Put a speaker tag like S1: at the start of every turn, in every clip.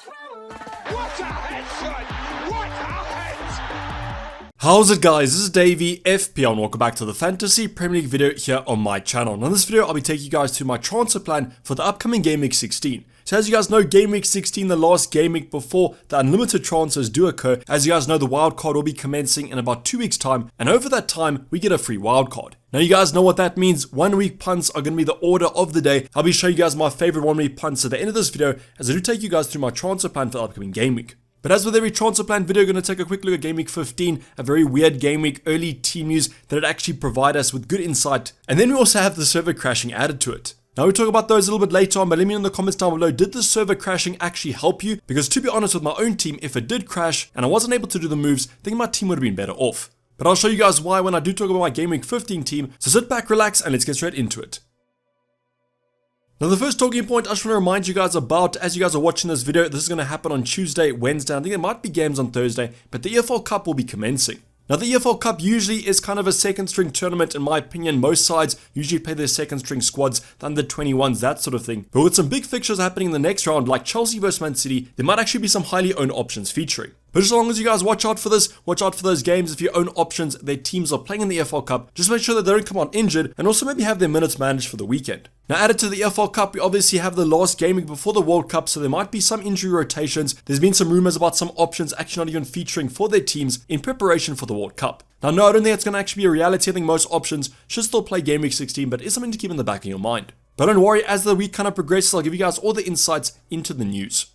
S1: What a headshot! What a head!
S2: How's it guys, this is Dayvy, FPL, and welcome back to the Fantasy Premier League video here on my channel. Now in this video I'll be taking you guys to my transfer plan for the upcoming Game Week 16. So as you guys know, Game Week 16, the last game week before the unlimited transfers do occur. As you guys know, the wildcard will be commencing in about 2 weeks time, and over that time we get a free wildcard. Now you guys know what that means. 1 week punts are going to be the order of the day. I'll be showing you guys my favorite 1 week punts at the end of this video as I do take you guys through my transfer plan for the upcoming game week. But as with every transfer plan video, we're going to take a quick look at Game Week 15, a very weird game week, early team news that it actually provide us with good insight. And then we also have the server crashing added to it. Now we'll talk about those a little bit later on, but let me know in the comments down below, did the server crashing actually help you? Because to be honest with my own team, if it did crash and I wasn't able to do the moves, I think my team would have been better off. But I'll show you guys why when I do talk about my Game Week 15 team, so sit back, relax, and let's get straight into it. Now the first talking point I just want to remind you guys about, as you guys are watching this video, this is going to happen on Tuesday, Wednesday, I think there might be games on Thursday, but the EFL Cup will be commencing. Now the EFL Cup usually is kind of a second string tournament in my opinion. Most sides usually play their second string squads, the under 21s, that sort of thing. But with some big fixtures happening in the next round like Chelsea vs Man City, there might actually be some highly owned options featuring. But as long as you guys watch out for this, watch out for those games. If you own options, their teams are playing in the EFL Cup, just make sure that they don't come out injured and also maybe have their minutes managed for the weekend. Now added to the EFL Cup, we obviously have the last game week before the World Cup, so there might be some injury rotations. There's been some rumors about some options actually not even featuring for their teams in preparation for the World Cup. Now no, I don't think it's going to actually be a reality. I think most options should still play Game Week 16, but it's something to keep in the back of your mind. But don't worry, as the week kind of progresses, I'll give you guys all the insights into the news.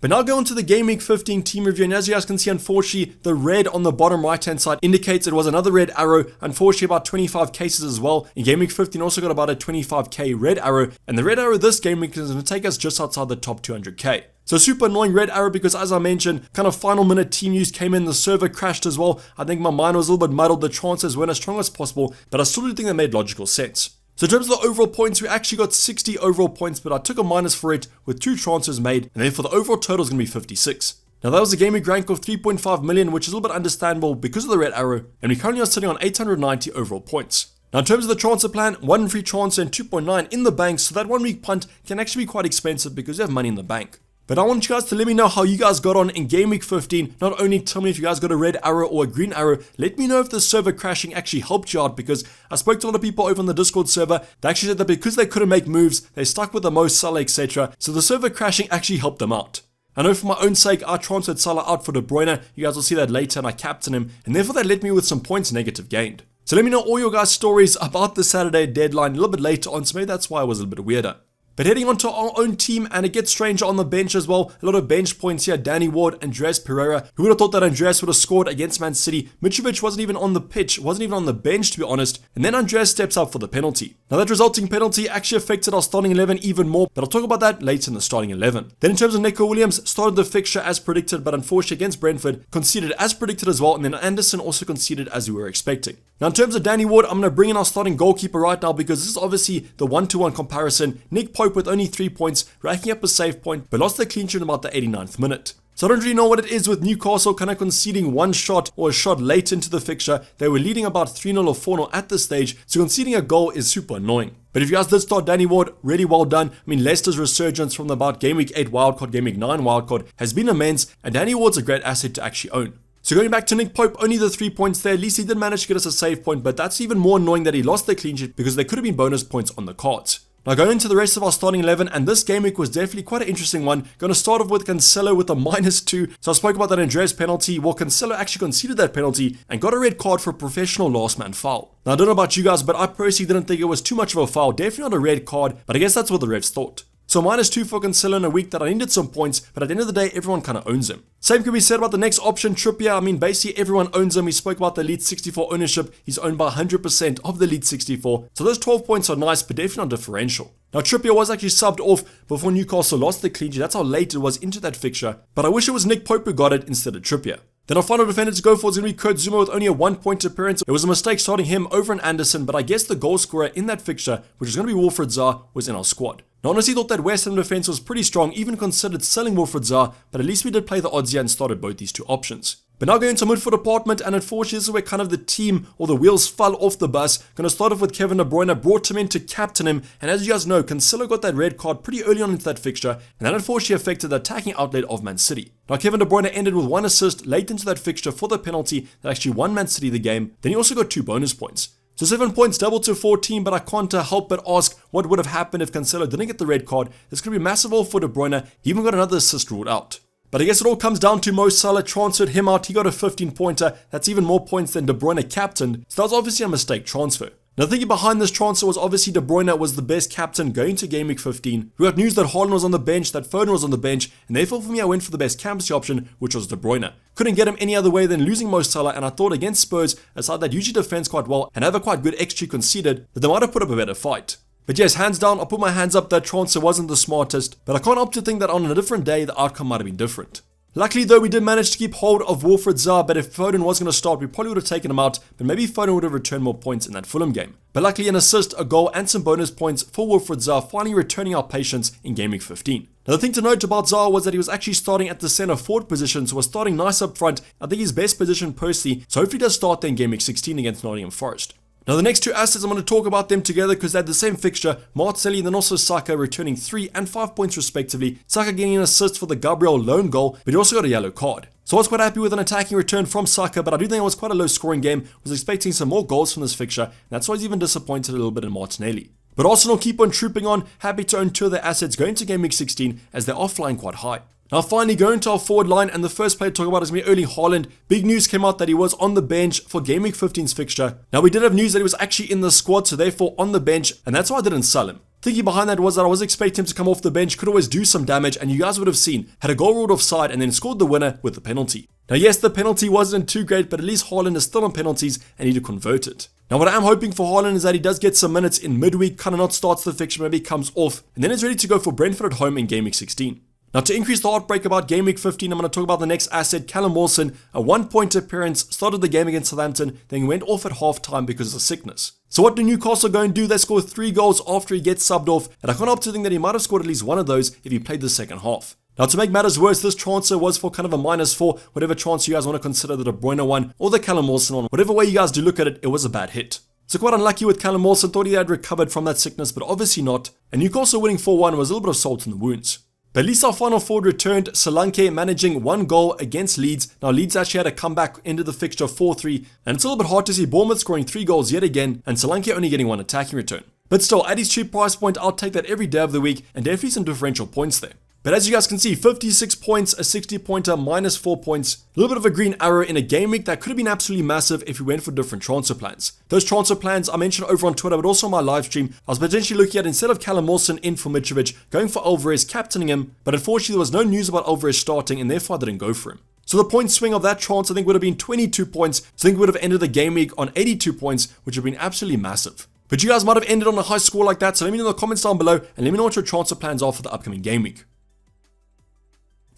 S2: But now going to the Game Week 15 team review, and as you guys can see, unfortunately, the red on the bottom right hand side indicates it was another red arrow, unfortunately about 25 cases as well. In Game Week 15 also got about a 25k red arrow, and the red arrow this game week is going to take us just outside the top 200k. So super annoying red arrow because as I mentioned, kind of final minute team news came in, the server crashed as well. I think my mind was a little bit muddled, the transfers weren't as strong as possible, but I still do think they made logical sense. So in terms of the overall points, we actually got 60 overall points, but I took a minus for it with 2 transfers made, and therefore the overall total is going to be 56. Now that was a game week rank of 3.5 million, which is a little bit understandable because of the red arrow, and we currently are sitting on 890 overall points. Now in terms of the transfer plan, 1 free transfer and 2.9 in the bank, so that 1 week punt can actually be quite expensive because you have money in the bank. But I want you guys to let me know how you guys got on in Game Week 15. Not only tell me if you guys got a red arrow or a green arrow, let me know if the server crashing actually helped you out, because I spoke to a lot of people over on the Discord server. They actually said that because they couldn't make moves, they stuck with the Mo Salah, etc. So the server crashing actually helped them out. I know for my own sake, I transferred Salah out for De Bruyne. You guys will see that later, and I captained him, and therefore that left me with some points negative gained. So let me know all your guys' stories about the Saturday deadline a little bit later on, so maybe that's why I was a little bit weirder. But heading on to our own team, and it gets stranger on the bench as well. A lot of bench points here. Danny Ward, Andreas Pereira. Who would have thought that Andreas would have scored against Man City? Mitrovic wasn't even on the pitch, wasn't even on the bench to be honest. And then Andreas steps up for the penalty. Now that resulting penalty actually affected our starting 11 even more, but I'll talk about that later in the starting 11. Then in terms of Nico Williams, started the fixture as predicted, but unfortunately against Brentford, conceded as predicted as well. And then Anderson also conceded as we were expecting. Now in terms of Danny Ward, I'm going to bring in our starting goalkeeper right now because this is obviously the 1-to-1 comparison. Nick Pope with only 3 points, racking up a save point, but lost the clean sheet in about the 89th minute. So I don't really know what it is with Newcastle kind of conceding one shot or a shot late into the fixture. They were leading about 3-0 or 4-0 at this stage, so conceding a goal is super annoying. But if you guys did start Danny Ward, really well done. I mean, Leicester's resurgence from about Game Week 8 wildcard, Game Week 9 wildcard has been immense, and Danny Ward's a great asset to actually own. So going back to Nick Pope, only the 3 points there. At least he did manage to get us a save point, but that's even more annoying that he lost the clean sheet because there could have been bonus points on the cards. Now going into the rest of our starting 11, and this game week was definitely quite an interesting one. Going to start off with Cancelo with a -2. So I spoke about that Andreas penalty. Well, Cancelo actually conceded that penalty and got a red card for a professional last man foul. Now I don't know about you guys, but I personally didn't think it was too much of a foul. Definitely not a red card, but I guess that's what the refs thought. So -2 for Cancelo in a week that I needed some points, but at the end of the day, everyone kind of owns him. Same could be said about the next option, Trippier. I mean, basically everyone owns him. We spoke about the Elite 64 ownership. He's owned by 100% of the Elite 64. So those 12 points are nice, but definitely not differential. Now Trippier was actually subbed off before Newcastle lost the clean sheet. That's how late it was into that fixture. But I wish it was Nick Pope who got it instead of Trippier. Then our final defender to go for is going to be Kurt Zuma with only a 1-point appearance. It was a mistake starting him over an Anderson, but I guess the goal scorer in that fixture, which is going to be Wilfred Zaha, was in our squad. I honestly thought that West Ham defense was pretty strong, even considered selling Wilfried Zaha, but at least we did play the odds here and started both these two options. But now going to midfield department, and unfortunately this is where kind of the team or the wheels fell off the bus. Going to start off with Kevin De Bruyne, brought him in to captain him, and as you guys know, Cancelo got that red card pretty early on into that fixture, and that unfortunately affected the attacking outlet of Man City. Now Kevin De Bruyne ended with 1 assist late into that fixture for the penalty that actually won Man City the game. Then he also got 2 bonus points. So 7 points doubled to 14, but I can't help but ask what would have happened if Cancelo didn't get the red card. This could be massive all for De Bruyne. He even got another assist ruled out. But I guess it all comes down to Mo Salah transferred him out. He got a 15-pointer. That's even more points than De Bruyne captained. So that was obviously a mistake transfer. Now, thinking behind this transfer was obviously De Bruyne was the best captain going to Game Week 15. We got news that Haaland was on the bench, that Foden was on the bench, and therefore for me I went for the best captaincy option, which was De Bruyne. Couldn't get him any other way than losing Mo Salah, and I thought against Spurs, a side that usually defends quite well and have a quite good XG conceded, that they might have put up a better fight. But yes, hands down, I'll put my hands up that transfer wasn't the smartest, but I can't help to think that on a different day the outcome might have been different. Luckily though, we did manage to keep hold of Wilfried Zaha, but if Foden was going to start, we probably would have taken him out, but maybe Foden would have returned more points in that Fulham game. But luckily an assist, a goal and some bonus points for Wilfried Zaha, finally returning our patience in Game Week 15. Now the thing to note about Zaha was that he was actually starting at the centre forward position, so was starting nice up front. I think his best position personally, so hopefully he does start there in Game Week 16 against Nottingham Forest. Now the next 2 assets, I'm going to talk about them together because they had the same fixture. Martinelli and then also Saka returning 3 and 5 points respectively. Saka getting an assist for the Gabriel lone goal, but he also got a yellow card. So I was quite happy with an attacking return from Saka, but I do think it was quite a low scoring game. I was expecting some more goals from this fixture, and that's why I was even disappointed a little bit in Martinelli. But Arsenal keep on trooping on, happy to own 2 of their assets going to Game Week 16 as they're off flying quite high. Now finally going to our forward line, and the first player to talk about is going to be Erling Haaland. Big news came out that he was on the bench for Game Week 15's fixture. Now we did have news that he was actually in the squad, so therefore on the bench, and that's why I didn't sell him. Thinking behind that was that I was expecting him to come off the bench, could always do some damage, and you guys would have seen, had a goal ruled offside and then scored the winner with the penalty. Now yes, the penalty wasn't too great, but at least Haaland is still on penalties and he to convert it. Now what I am hoping for Haaland is that he does get some minutes in midweek, kind of not starts the fixture, maybe comes off, and then is ready to go for Brentford at home in Game Week 16. Now to increase the heartbreak about Game Week 15, I'm going to talk about the next asset, Callum Wilson. A 1-point appearance, started the game against Southampton, then went off at half-time because of sickness. So what do Newcastle go and do? They score 3 goals after he gets subbed off, and I can't help to think that he might have scored at least one of those if he played the second half. Now to make matters worse, this transfer was for kind of a -4, whatever transfer you guys want to consider, the De Bruyne one or the Callum Wilson one. Whatever way you guys do look at it, it was a bad hit. So quite unlucky with Callum Wilson, thought he had recovered from that sickness, but obviously not. And Newcastle winning 4-1 was a little bit of salt in the wounds. But at least our final forward returned, Solanke managing 1 goal against Leeds. Now Leeds actually had a comeback into the fixture 4-3, and it's a little bit hard to see Bournemouth scoring 3 goals yet again, and Solanke only getting 1 attacking return. But still, at his cheap price point, I'll take that every day of the week, and definitely some differential points there. But as you guys can see, 56 points, a 60-pointer, -4 points. A little bit of a green arrow in a game week that could have been absolutely massive if we went for different transfer plans. Those transfer plans I mentioned over on Twitter, but also on my live stream, I was potentially looking at, instead of Callum Wilson in for Mitrovic, going for Alvarez, captaining him, but unfortunately there was no news about Alvarez starting, and therefore I didn't go for him. So the point swing of that transfer I think would have been 22 points, so I think we would have ended the game week on 82 points, which would have been absolutely massive. But you guys might have ended on a high score like that, so let me know in the comments down below, and let me know what your transfer plans are for the upcoming game week.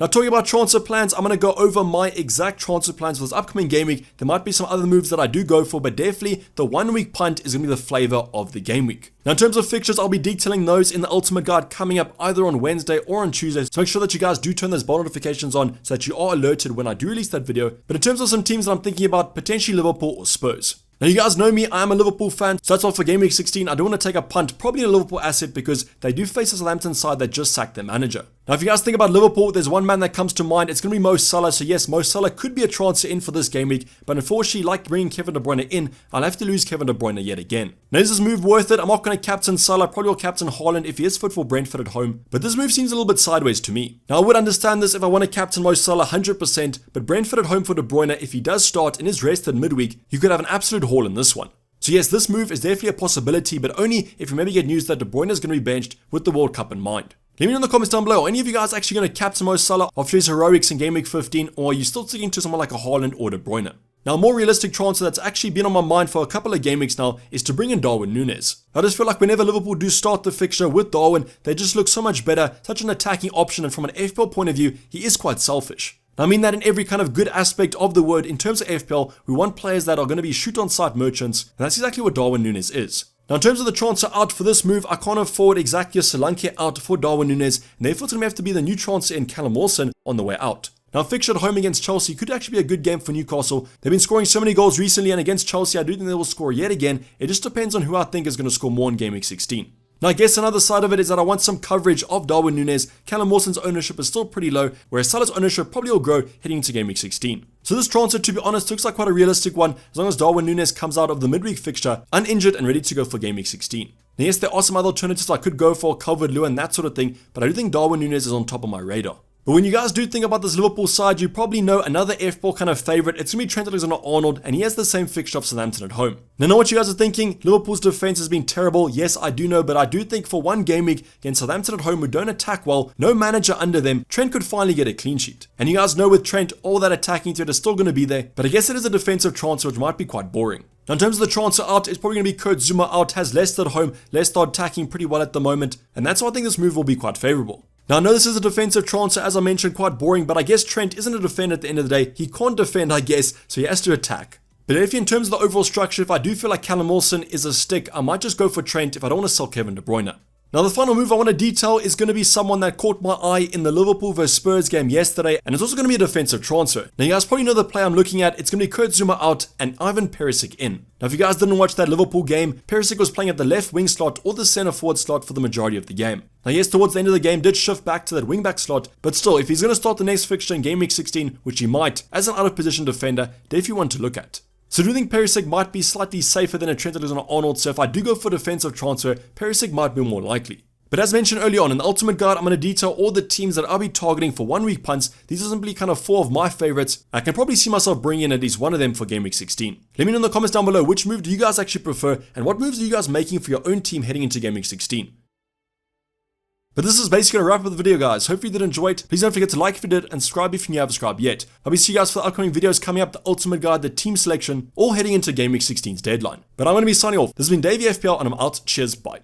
S2: Now talking about transfer plans, I'm going to go over my exact transfer plans for this upcoming game week. There might be some other moves that I do go for, but definitely the 1 week punt is going to be the flavor of the game week. Now in terms of fixtures, I'll be detailing those in the ultimate guide coming up either on Wednesday or on Tuesday. So make sure that you guys do turn those bell notifications on so that you are alerted when I do release that video. But in terms of some teams that I'm thinking about, potentially Liverpool or Spurs. Now you guys know me, I am a Liverpool fan, so that's all for Game Week 16. I do want to take a punt, probably a Liverpool asset, because they do face a Southampton side that just sacked their manager. Now if you guys think about Liverpool, there's one man that comes to mind, it's going to be Mo Salah. So yes, Mo Salah could be a transfer in for this game week, but unfortunately, like bringing Kevin De Bruyne in, I'll have to lose Kevin De Bruyne yet again. Now is this move worth it? I'm not going to captain Salah, probably will captain Haaland if he is fit for Brentford at home, but this move seems a little bit sideways to me. Now I would understand this if I want to captain Mo Salah 100%, but Brentford at home for De Bruyne, if he does start and is rested midweek, you could have an absolute haul in this one. So yes, this move is definitely a possibility, but only if you maybe get news that De Bruyne is going to be benched with the World Cup in mind. Let me know in the comments down below, are any of you guys actually going to captain Mo Salah after his heroics in Game Week 15, or are you still sticking to someone like a Haaland or De Bruyne? Now a more realistic transfer that's actually been on my mind for a couple of game weeks now is to bring in Darwin Núñez. I just feel like whenever Liverpool do start the fixture with Darwin, they just look so much better, such an attacking option, and from an FPL point of view, he is quite selfish. I mean that in every kind of good aspect of the word. In terms of FPL, we want players that are going to be shoot-on-sight merchants, and that's exactly what Darwin Núñez is. Now in terms of the transfer out for this move, I can't afford exactly a Solanke out for Darwin Núñez, and therefore it's going to have to be the new transfer in Callum Wilson on the way out. Now, fixture at home against Chelsea could actually be a good game for Newcastle. They've been scoring so many goals recently, and against Chelsea, I do think they will score yet again. It just depends on who I think is going to score more in Game Week 16. Now, I guess another side of it is that I want some coverage of Darwin Núñez. Callum Wilson's ownership is still pretty low, whereas Salah's ownership probably will grow heading into Game Week 16. So this transfer, to be honest, looks like quite a realistic one, as long as Darwin Núñez comes out of the midweek fixture uninjured and ready to go for Game Week 16. Now, yes, there are some other alternatives I could go for, Calvert-Lewin, that sort of thing, but I do think Darwin Núñez is on top of my radar. But when you guys do think about this Liverpool side, you probably know another FPL kind of favourite. It's going to be Trent Alexander-Arnold, and he has the same fixture of Southampton at home. Now, I know what you guys are thinking. Liverpool's defence has been terrible. Yes, I do know, but I do think for one game week against Southampton at home who don't attack well, no manager under them, Trent could finally get a clean sheet. And you guys know with Trent, all that attacking threat is still going to be there, but I guess it is a defensive transfer which might be quite boring. Now in terms of the transfer out, it's probably going to be Kurt Zuma out, has Leicester at home, Leicester attacking pretty well at the moment, and that's why I think this move will be quite favourable. Now I know this is a defensive transfer, as I mentioned, quite boring, but I guess Trent isn't a defender at the end of the day. He can't defend, I guess, so he has to attack. But if in terms of the overall structure, if I do feel like Callum Wilson is a stick, I might just go for Trent if I don't want to sell Kevin De Bruyne. Now the final move I want to detail is going to be someone that caught my eye in the Liverpool vs Spurs game yesterday, and it's also going to be a defensive transfer. Now you guys probably know the play I'm looking at. It's going to be Kurt Zuma out and Ivan Perisic in. Now if you guys didn't watch that Liverpool game, Perisic was playing at the left wing slot or the centre forward slot for the majority of the game. Now yes, towards the end of the game did shift back to that wing back slot, but still, if he's going to start the next fixture in Game Week 16, which he might, as an out of position defender, Dayvy one to look at. So do you think Perisic might be slightly safer than a Trent Alexander-Arnold? So if I do go for defensive transfer, Perisic might be more likely. But as mentioned earlier on, in the Ultimate Guide, I'm going to detail all the teams that I'll be targeting for 1 week punts. These are simply kind of 4 of my favorites. I can probably see myself bringing in at least one of them for Game Week 16. Let me know in the comments down below, which move do you guys actually prefer, and what moves are you guys making for your own team heading into Game Week 16? But this is basically going to wrap up the video, guys. Hopefully you did enjoy it. Please don't forget to like if you did, and subscribe if you haven't subscribed yet. I'll be seeing you guys for the upcoming videos coming up, the Ultimate Guide, the team selection, all heading into Game Week 16's deadline. But I'm going to be signing off. This has been Dayvy FPL, and I'm out. Cheers, bye.